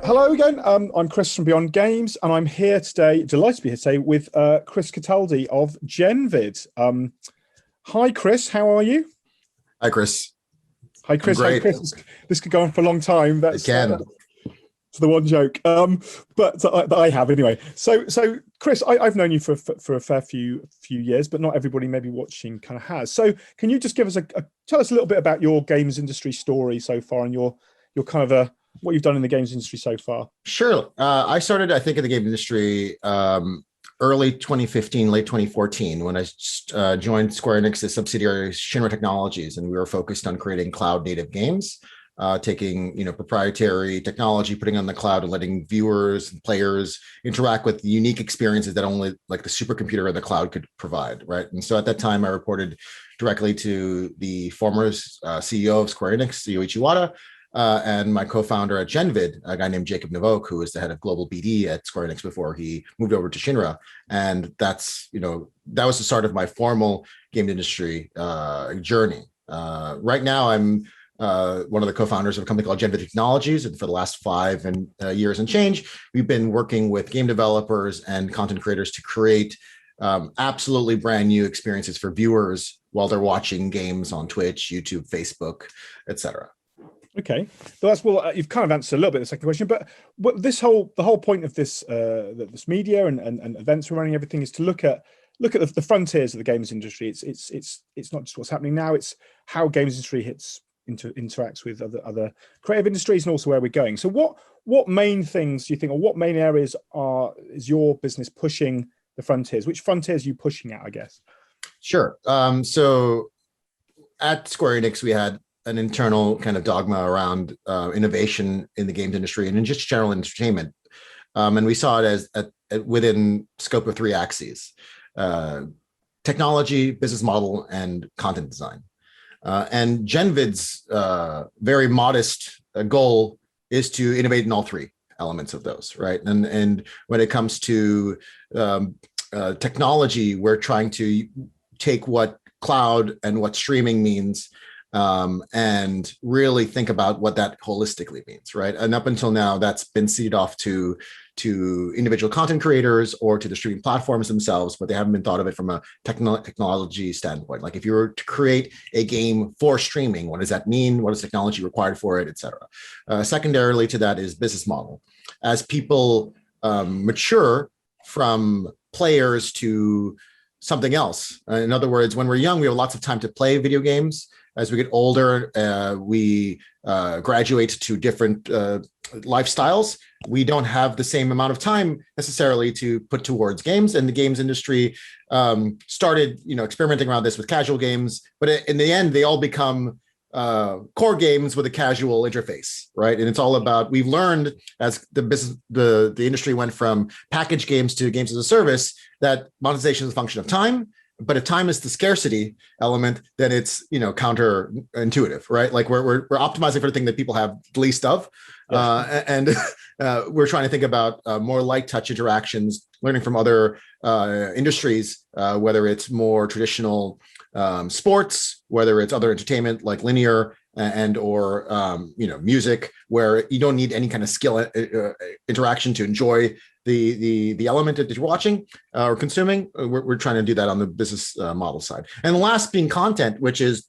Hello again. I'm Chris from Beyond Games, and I'm here today, delighted to be here today with Chris Cataldi of Genvid. Hi, Chris. How are you? Hi, Chris. Hi, Chris. Hi, Chris. This could go on for a long time. That's the one joke, but that I have anyway. So Chris, I've known you for a fair few years, but not everybody maybe watching kind of has. So can you just give us tell us a little bit about your games industry story so far, and your kind of what you've done in the games industry so far? Sure. I started, I think, in the game industry early 2015, late 2014, when I joined Square Enix's subsidiary Genvid Technologies, and we were focused on creating cloud-native games, taking proprietary technology, putting it on the cloud, and letting viewers and players interact with unique experiences that only like the supercomputer or the cloud could provide, right? And so at that time, I reported directly to the former CEO of Square Enix, Yoichi Wada, and my co-founder at Genvid, a guy named Jacob Navok, who was the head of global BD at Square Enix before he moved over to Shinra. And that's, that was the start of my formal game industry journey. Right now, I'm one of the co-founders of a company called Genvid Technologies. And for the last 5 years and change, we've been working with game developers and content creators to create absolutely brand new experiences for viewers while they're watching games on Twitch, YouTube, Facebook, etc. Okay, well, you've kind of answered a little bit the second question, but the whole point of this this media and events we're running, everything, is to look at the frontiers of the games industry. It's not just what's happening now; it's how games industry interacts with other creative industries, and also where we're going. So, what main things do you think, or what main areas is your business pushing the frontiers? Which frontiers are you pushing at, I guess? Sure. So, at Square Enix, we had an internal kind of dogma around innovation in the games industry and in just general entertainment. And we saw it as within scope of 3 axes: technology, business model, and content design. And Genvid's very modest goal is to innovate in all 3 elements of those, right? And when it comes to technology, we're trying to take what cloud and what streaming means and really think about what that holistically means, right? And up until now, that's been ceded off to individual content creators or to the streaming platforms themselves, but they haven't been thought of it from a technology standpoint. Like, if you were to create a game for streaming, what does that mean? What is technology required for it, et cetera? Secondarily to that is business model. As people mature from players to something else. In other words, when we're young, we have lots of time to play video games. As we get older, we graduate to different lifestyles. We don't have the same amount of time necessarily to put towards games. And the games industry started, experimenting around this with casual games. But in the end, they all become core games with a casual interface, right? And it's all about, we've learned as the industry went from packaged games to games as a service, that monetization is a function of time. But if time is the scarcity element, then it's counterintuitive, right? Like we're optimizing for the thing that people have the least of, and we're trying to think about more light touch interactions, learning from other industries, whether it's more traditional sports, whether it's other entertainment like linear or music, where you don't need any kind of skill interaction to enjoy the element that you're watching or consuming. We're trying to do that on the business model side. And the last being content, which is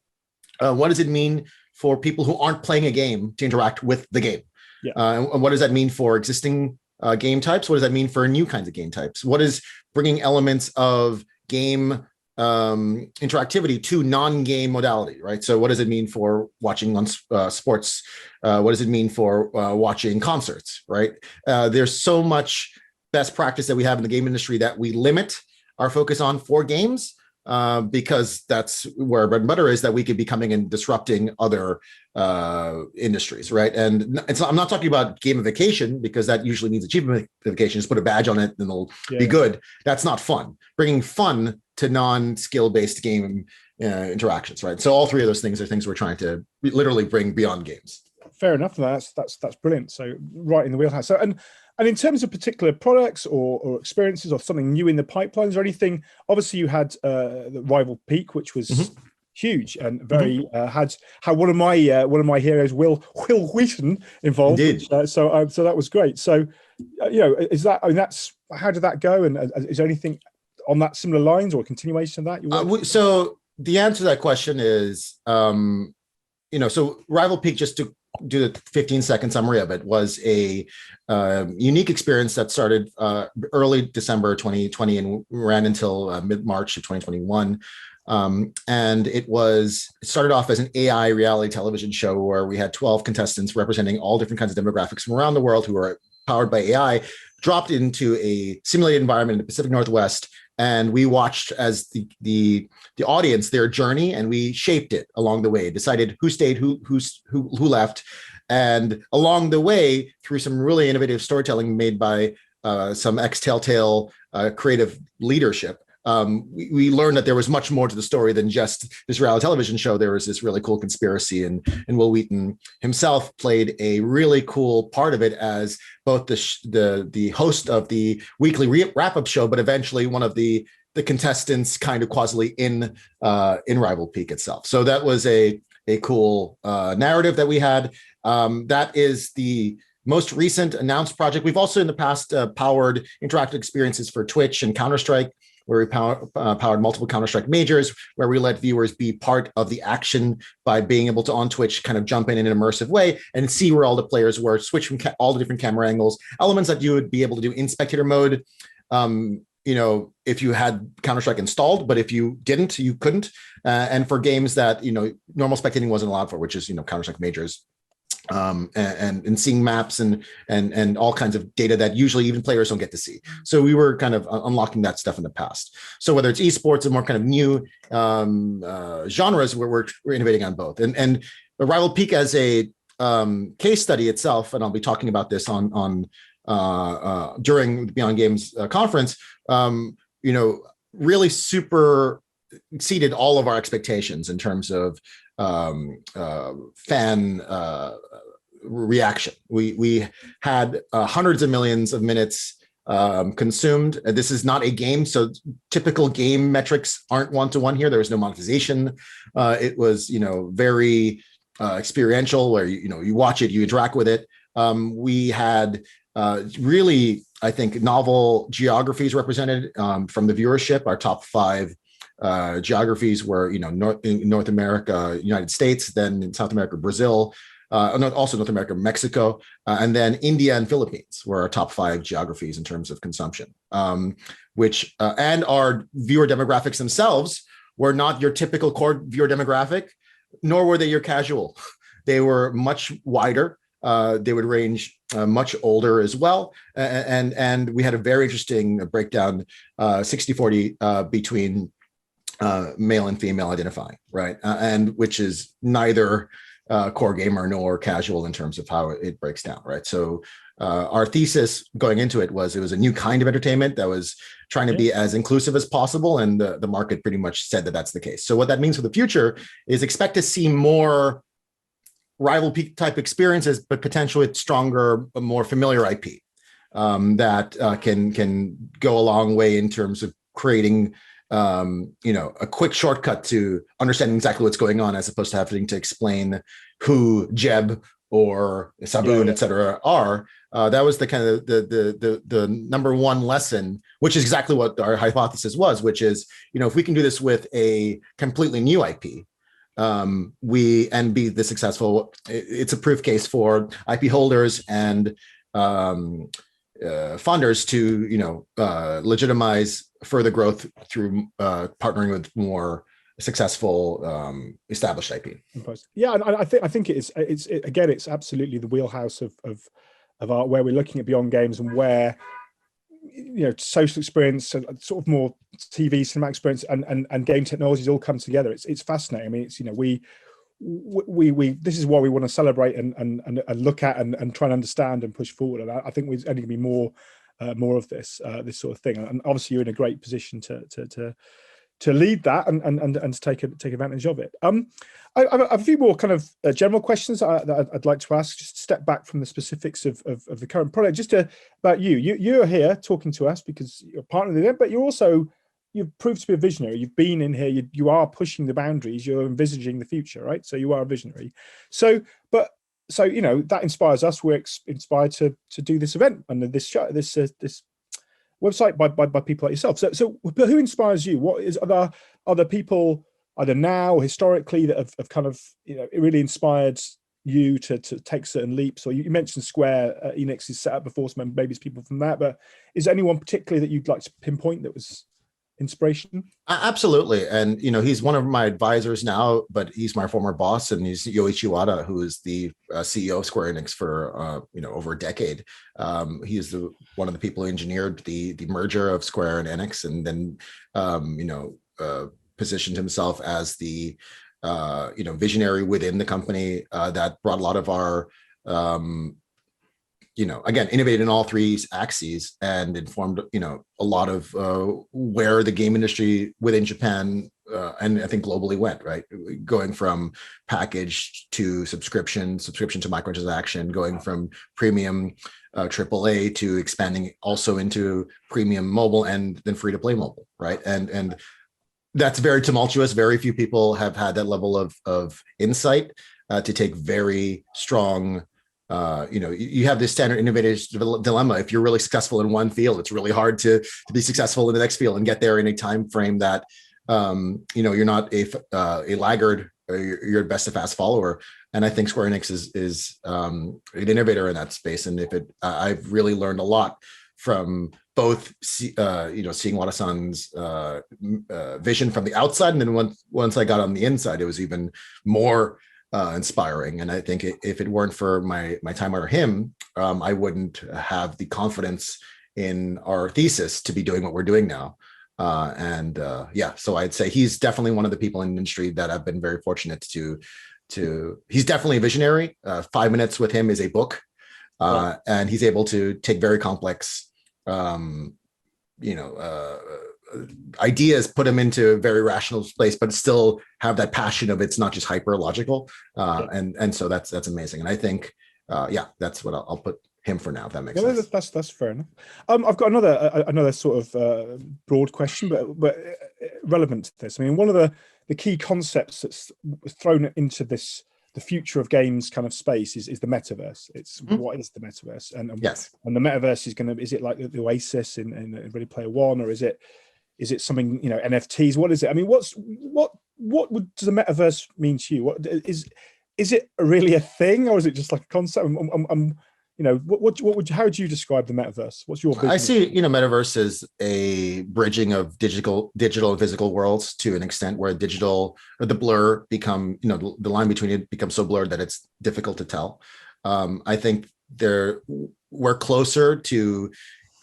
what does it mean for people who aren't playing a game to interact with the game? Yeah. And what does that mean for existing game types? What does that mean for new kinds of game types? What is bringing elements of game interactivity to non-game modality, right? So what does it mean for watching on sports? What does it mean for watching concerts, right? There's so much best practice that we have in the game industry that we limit our focus on for games because that's where bread and butter is, that we could be coming and disrupting other industries, right? And I'm not talking about gamification, because that usually means achievementification. Just put a badge on it and it'll be good. That's not fun. Bringing fun to non-skill-based game interactions, right? So all 3 of those things are things we're trying to literally bring beyond games. Fair enough. That's brilliant. So right in the wheelhouse. So and in terms of particular products or experiences or something new in the pipelines or anything, obviously you had the Rival Peak, which was huge and very had one of my heroes, Will Wheaton, involved. Indeed. So that was great. So is that? I mean, that's how did that go? And is there anything on that similar lines or a continuation of that? So the answer to that question is, so Rival Peak, just to do the 15-second summary of it, was a unique experience that started early December 2020 and ran until mid-March of 2021. And it started off as an AI reality television show where we had 12 contestants representing all different kinds of demographics from around the world who are powered by AI, dropped into a simulated environment in the Pacific Northwest. And we watched as the audience, their journey, and we shaped it along the way, decided who stayed, who left. And along the way, through some really innovative storytelling made by some ex-Telltale creative leadership, we learned that there was much more to the story than just this reality television show. There was this really cool conspiracy, and Will Wheaton himself played a really cool part of it as both the host of the weekly wrap-up show, but eventually one of the contestants kind of causally in Rival Peak itself. So that was a cool narrative that we had. That is the most recent announced project. We've also in the past powered interactive experiences for Twitch and Counter-Strike, where we powered multiple Counter-Strike majors, where we let viewers be part of the action by being able to, on Twitch, kind of jump in an immersive way and see where all the players were, switch from all the different camera angles, elements that you would be able to do in spectator mode, if you had Counter-Strike installed, but if you didn't, you couldn't. And for games that, normal spectating wasn't allowed for, which is, Counter-Strike majors. And seeing maps and all kinds of data that usually even players don't get to see. So we were kind of unlocking that stuff in the past. So whether it's esports or more kind of new genres, we're innovating on both. And Rival Peak as a case study itself, and I'll be talking about this on during the Beyond Games conference, really super exceeded all of our expectations in terms of fan reaction. We had hundreds of millions of minutes consumed. This is not a game, so typical game metrics aren't one-to-one here. There was no monetization. It was, very experiential, where you watch it, you interact with it. We had really, I think, novel geographies represented from the viewership. Our top 5 geographies were, North America, United States, then in South America, Brazil, also North America, Mexico, and then India and Philippines were our top 5 geographies in terms of consumption, which and our viewer demographics themselves were not your typical core viewer demographic, nor were they your casual. They were much wider. They would range much older as well. And we had a very interesting breakdown, 60-40 between male and female identifying, right? And which is neither core gamer nor casual in terms of how it breaks down, right? So our thesis going into it was a new kind of entertainment that was trying to be as inclusive as possible, and the market pretty much said that that's the case. So what that means for the future is expect to see more Rival Peak type experiences, but potentially it's stronger, more familiar IP that can go a long way in terms of creating a quick shortcut to understanding exactly what's going on, as opposed to having to explain who Jeb or Saboon, et cetera, are. That was the kind of the number one lesson, which is exactly what our hypothesis was, which is, if we can do this with a completely new IP, and be this successful, it's a proof case for IP holders and funders to legitimize further growth through partnering with more successful established IP. Yeah, and I think it's absolutely the wheelhouse of art, where we're looking at Beyond Games and where social experience and sort of more TV cinema experience and game technologies all come together. It's fascinating. I mean, it's we this is what we want to celebrate and look at and try and understand and push forward. And I think there's only going to be more of this sort of thing. And obviously, you're in a great position to lead that and to take advantage of it. I have a few more kind of general questions that I'd like to ask. Just step back from the specifics of the current product. Just about you. You're here talking to us because you're a partner of the event, but you're also you've proved to be a visionary. You've been in here. You are pushing the boundaries. You're envisaging the future, right? So you are a visionary. So that inspires us. We're inspired to do this event and this show, this website by people like yourself. So but who inspires you? What is other people either now or historically that have kind of it really inspired you to take certain leaps? Or you mentioned Square Enix is set up before, so maybe it's people from that, but is there anyone particularly that you'd like to pinpoint that was inspiration? Absolutely. And, he's one of my advisors now, but he's my former boss, and he's Yoichi Wada, who is the CEO of Square Enix for, over a decade. He is one of the people who engineered the merger of Square and Enix, and then, positioned himself as the, visionary within the company that brought a lot of our, again, innovated in all three axes and informed, a lot of where the game industry within Japan and I think globally went, right? Going from package to subscription to microtransaction, going from premium AAA to expanding also into premium mobile and then free to play mobile, right? And that's very tumultuous. Very few people have had that level of insight to take very strong. You have this standard innovator's dilemma. If you're really successful in one field, it's really hard to be successful in the next field and get there in a time frame that you're not a laggard, or you're at best a fast follower. And I think Square Enix is an innovator in that space. And I've really learned a lot from both seeing Wada-san's vision from the outside, and then once I got on the inside, it was even more inspiring. And I think if it weren't for my time under him, I wouldn't have the confidence in our thesis to be doing what we're doing now. So I'd say he's definitely one of the people in the industry that I've been very fortunate to he's definitely a visionary. 5 minutes with him is a book, and he's able to take very complex ideas, put them into a very rational place, but still have that passion of it's not just hyper logical. And so that's amazing. And I think, that's what I'll put him for now, if that makes sense. That's fair enough. I've got another sort of broad question, but relevant to this. I mean, one of the key concepts that's thrown into the future of games kind of space is the metaverse. It's what is the metaverse? And yes, and the metaverse is it like the Oasis in Ready Player One, or is it something, NFTs? What is it? I mean, what does the metaverse mean to you? What is it really a thing, or is it just like a concept? How would you describe the metaverse? What's your vision? I see, metaverse is a bridging of digital and physical worlds to an extent where the blur become, the line between it becomes so blurred that it's difficult to tell. I think we're closer to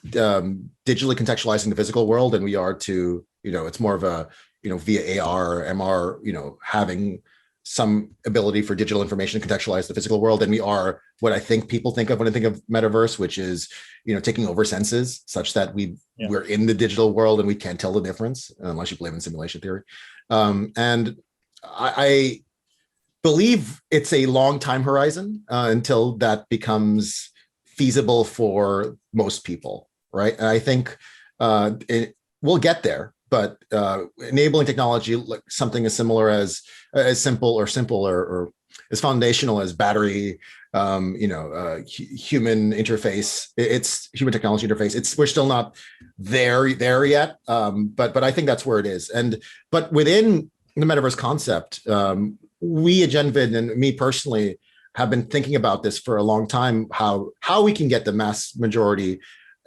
digitally contextualizing the physical world than we are to, it's more of a, via AR or MR, having some ability for digital information to contextualize the physical world than we are what I think people think of when I think of metaverse, which is, taking over senses such that we're in the digital world and we can't tell the difference unless you believe in simulation theory. And I believe it's a long time horizon until that becomes feasible for most people, right? And I think we'll get there, but enabling technology, like something as similar as simple or as foundational as battery, human interface. It's human technology interface. We're still not there yet, but I think that's where it is. But within the metaverse concept, we at Genvid and me personally have been thinking about this for a long time. How we can get the mass majority,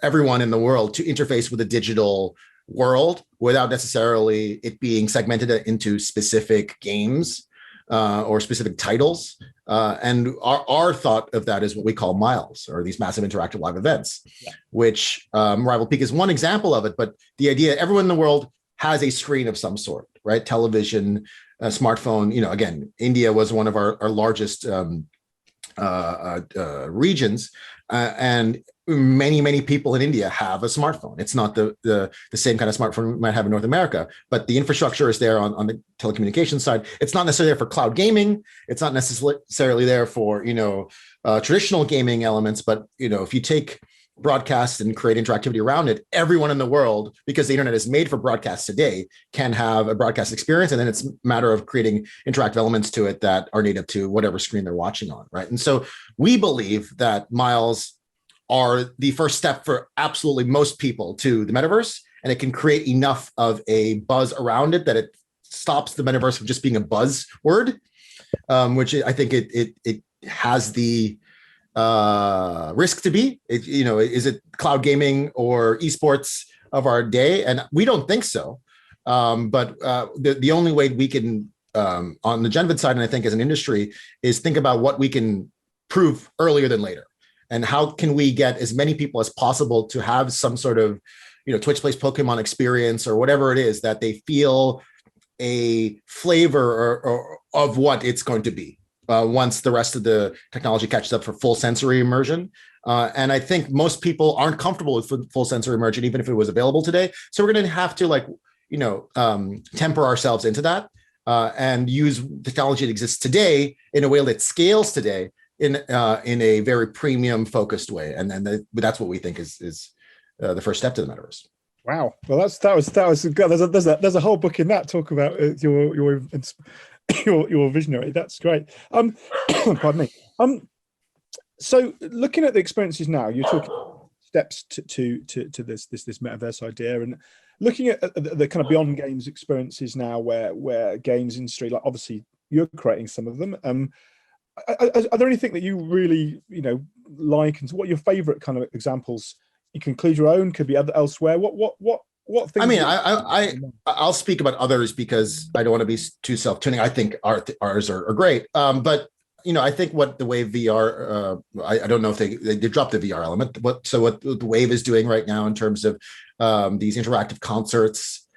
everyone in the world, to interface with a digital world without necessarily it being segmented into specific games or specific titles. And our thought of that is what we call miles, or these massive interactive live events, which Rival Peak is one example of it. But the idea, everyone in the world has a screen of some sort, right? Television, smartphone. Again, India was one of our largest regions, and many people in India have a smartphone. It's not the same kind of smartphone we might have in North America, but the infrastructure is there on the telecommunications side. It's not necessarily there for cloud gaming. It's not necessarily there for traditional gaming elements. But if you take broadcast and create interactivity around it, everyone in the world, because the internet is made for broadcast today, can have a broadcast experience. And then it's a matter of creating interactive elements to it that are native to whatever screen they're watching on, right? And so we believe that Miles are the first step for absolutely most people to the metaverse, and it can create enough of a buzz around it that it stops the metaverse from just being a buzzword, which I think it has the risk to be. Is it cloud gaming or esports of our day? And we don't think so. But the only way we can, on the Genvid side, and I think as an industry, is think about what we can prove earlier than later. And how can we get as many people as possible to have some sort of, Twitch Plays Pokemon experience or whatever it is, that they feel a flavor or of what it's going to be once the rest of the technology catches up for full sensory immersion. And I think most people aren't comfortable with full sensory immersion, even if it was available today. So we're going to have to temper ourselves into that and use technology that exists today in a way that scales today in a very premium focused way. And that's what we think is the first step to the metaverse. Wow. Well, that was good. There's a whole book in that talk about your visionary. That's great. Pardon me. So looking at the experiences now, you're talking steps to this metaverse idea, and looking at the kind of beyond games experiences now, where games industry, like obviously you're creating some of them. Are there anything that you really like, and what are your favorite kind of examples? You can include your own, could be elsewhere. What things? I mean, I'll speak about others because I don't want to be too self-tuning. I think ours are great, but I think what the Wave VR, I don't know if they dropped the VR element. What the Wave is doing right now in terms of these interactive concerts,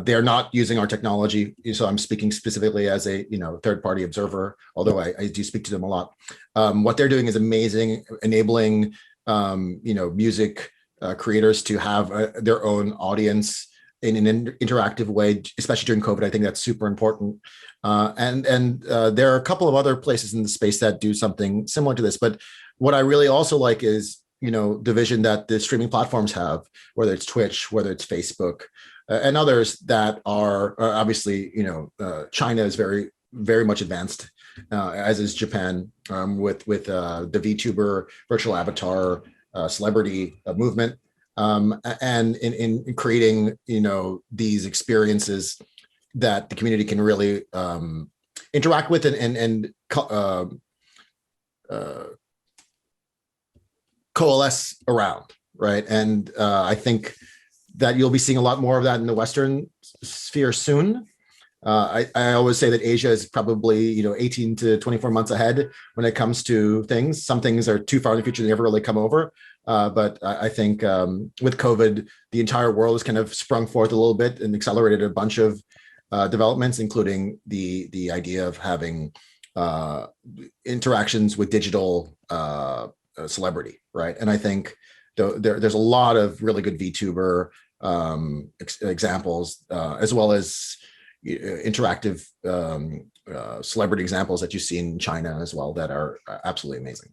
they're not using our technology. So I'm speaking specifically as a third-party observer, although I do speak to them a lot. What they're doing is amazing, enabling music creators to have their own audience in an interactive way, especially during COVID. I think that's super important. And there are a couple of other places in the space that do something similar to this. But what I really also like is, the vision that the streaming platforms have, whether it's Twitch, whether it's Facebook, and others that are obviously, China is very, very much advanced, as is Japan, with the VTuber virtual avatar celebrity movement, and in creating these experiences that the community can really interact with and coalesce around, right? And I think that you'll be seeing a lot more of that in the Western sphere soon. I always say that Asia is probably 18 to 24 months ahead when it comes to things. Some things are too far in the future; they never really come over. But I think with COVID, the entire world has kind of sprung forth a little bit and accelerated a bunch of developments, including the idea of having interactions with digital celebrity, right? And I think there's a lot of really good VTuber examples, as well as interactive celebrity examples that you see in China as well that are absolutely amazing.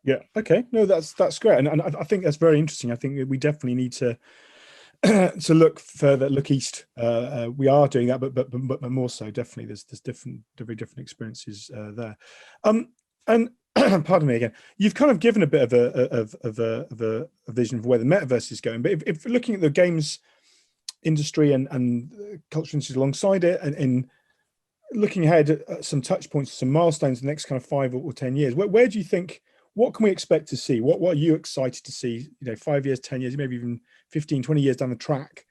Yeah. Okay. No, that's great, and I think that's very interesting. I think we definitely need to look further, look east. We are doing that, but more so, definitely, there's very different experiences there. And pardon me again. You've kind of given a bit of a vision of where the metaverse is going, but if looking at the games industry and culture industries alongside it, and in looking ahead at some touch points, some milestones in the next kind of 5 or 10 years, where do you think, what can we expect to see? What are you excited to see, 5 years, 10 years, maybe even 15, 20 years down the track?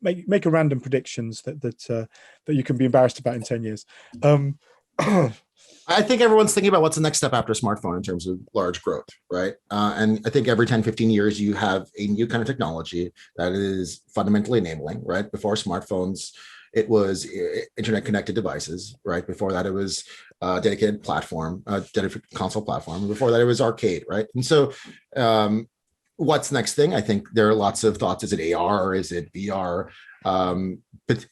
Make a random predictions that you can be embarrassed about in 10 years. I think everyone's thinking about what's the next step after smartphone in terms of large growth, right? And I think every 10, 15 years, you have a new kind of technology that is fundamentally enabling, right? Before smartphones, it was internet connected devices, right? Before that, it was a dedicated platform, dedicated console platform. Before that, it was arcade, right? And so what's next thing? I think there are lots of thoughts. Is it AR? Is it VR?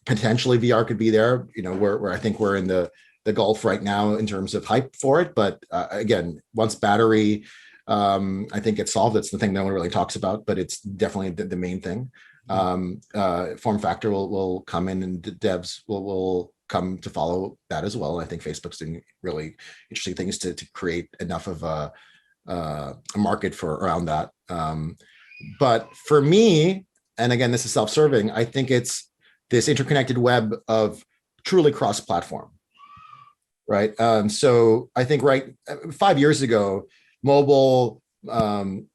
Potentially VR could be there, where I think we're in the Gulf right now in terms of hype for it. But again, once battery I think it's solved. It's the thing no one really talks about, but it's definitely the main thing. Form factor will come in, and devs will come to follow that as well. I think Facebook's doing really interesting things to create enough of a market for around that. But for me, and again, this is self-serving, I think it's this interconnected web of truly cross-platform, right? So I think 5 years ago, mobile, PlayStation,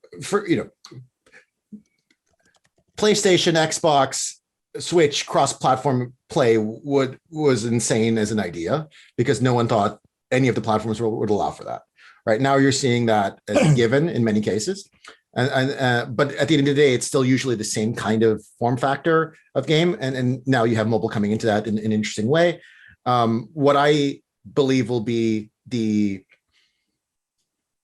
Xbox, Switch cross-platform play was insane as an idea, because no one thought any of the platforms would allow for that. Right now, you're seeing that as a given in many cases, but at the end of the day, it's still usually the same kind of form factor of game, and now you have mobile coming into that in an interesting way. What I believe will be the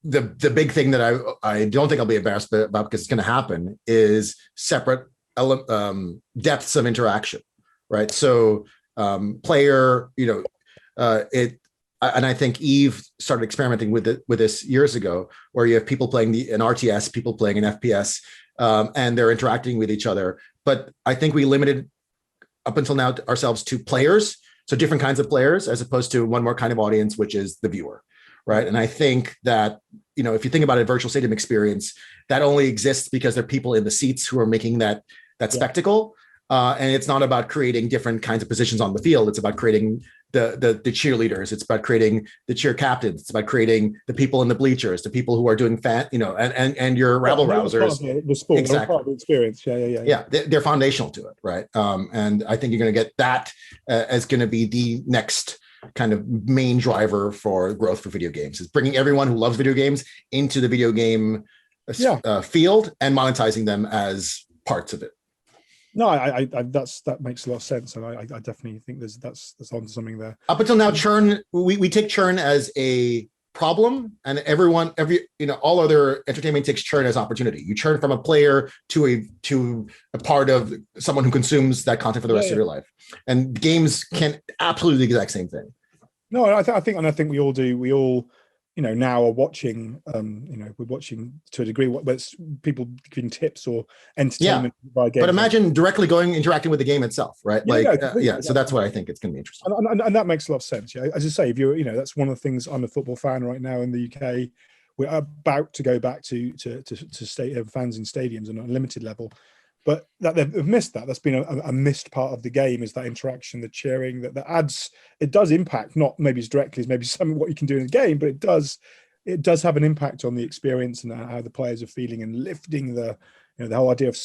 big thing that I don't think I'll be embarrassed about, because it's going to happen, is separate depths of interaction, right? So player, and I think Eve started experimenting with this years ago, where you have people playing an RTS, people playing an FPS, and they're interacting with each other. But I think we limited up until now ourselves to players, so different kinds of players, as opposed to one more kind of audience, which is the viewer, right? And I think that, if you think about a virtual stadium experience, that only exists because there are people in the seats who are making that spectacle. And it's not about creating different kinds of positions on the field. It's about creating the cheerleaders. It's about creating the cheer captains. It's about creating the people in the bleachers, the people who are doing and your rabble rousers. The sport, exactly. Part of the experience. Yeah, they're foundational to it, right? And I think you're going to get that as going to be the next kind of main driver for growth for video games, is bringing everyone who loves video games into the video game field and monetizing them as parts of it. No, I that makes a lot of sense, and I definitely think that's on something there. Up until now, churn, we take churn as a problem, and all other entertainment takes churn as opportunity. You churn from a player to a part of someone who consumes that content for the rest of your life, and games can absolutely do the exact same thing. No, I think we all do. We all, now are watching. We're watching to a degree. Whether it's people giving tips or entertainment by games. But imagine directly interacting with the game itself, right? So that's what I think it's going to be interesting. And that makes a lot of sense. Yeah, as I say, if you're, that's one of the things. I'm a football fan right now in the UK. We're about to go back to fans in stadiums on a limited level. But that they've missed that. That's been a missed part of the game, is that interaction, the cheering, that adds. It does impact, not maybe as directly as maybe some of what you can do in the game, but it does have an impact on the experience and how the players are feeling, and lifting the whole idea of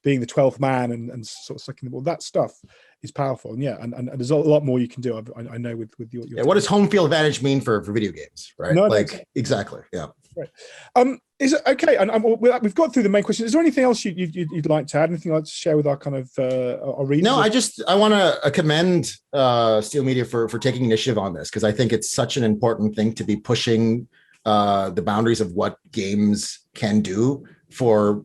being the 12th man and sort of sucking the ball. That stuff is powerful, and and there's a lot more you can do. I know with your what does home field advantage mean for video games, right? Exactly, yeah. Right. Is it okay? And we've got through the main question. Is there anything else you'd like to add? Anything you'd like to share with our kind of our readers? No, I want to commend Steel Media for taking initiative on this, because I think it's such an important thing to be pushing the boundaries of what games can do for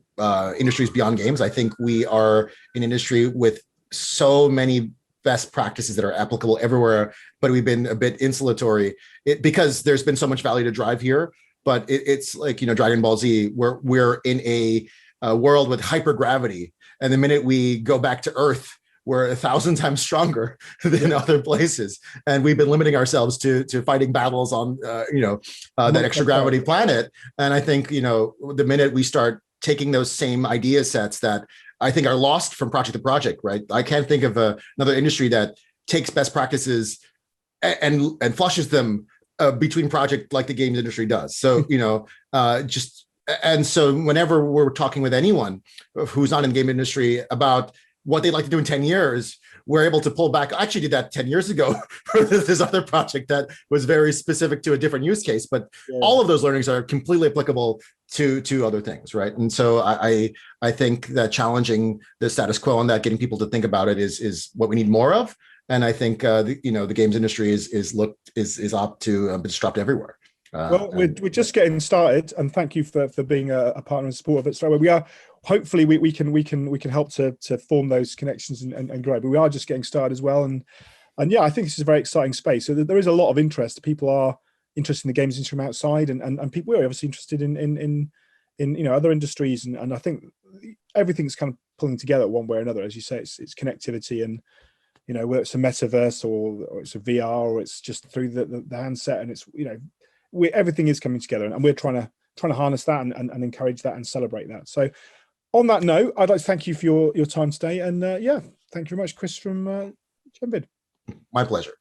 industries beyond games. I think we are an industry with so many best practices that are applicable everywhere, but we've been a bit insulatory because there's been so much value to drive here. But it's like, Dragon Ball Z, where we're in a world with hypergravity. And the minute we go back to Earth, we're 1,000 times stronger than other places. And we've been limiting ourselves to fighting battles on, that extra gravity planet. And I think, the minute we start taking those same idea sets that I think are lost from project to project, right? I can't think of another industry that takes best practices and flushes them between project like the games industry does. So, and so whenever we're talking with anyone who's not in the game industry about what they'd like to do in 10 years, we're able to pull back. I actually did that 10 years ago for this other project that was very specific to a different use case, but all of those learnings are completely applicable to other things, right? And so I think that challenging the status quo on that, getting people to think about it is what we need more of. And I think the games industry is up to disrupt everywhere. Well, we're just getting started, and thank you for being a partner and support of it. So we are hopefully we can help to form those connections and grow. But we are just getting started as well, and I think this is a very exciting space. So there is a lot of interest. People are interested in the games industry from outside, and people we're obviously interested in other industries, and I think everything's kind of pulling together one way or another. As you say, it's connectivity, and whether it's a metaverse or it's a VR or it's just through the handset, and it's everything is coming together, and we're trying to harness that and encourage that and celebrate that. So on that note, I'd like to thank you for your time today, and thank you very much, Chris from Genvid. My pleasure.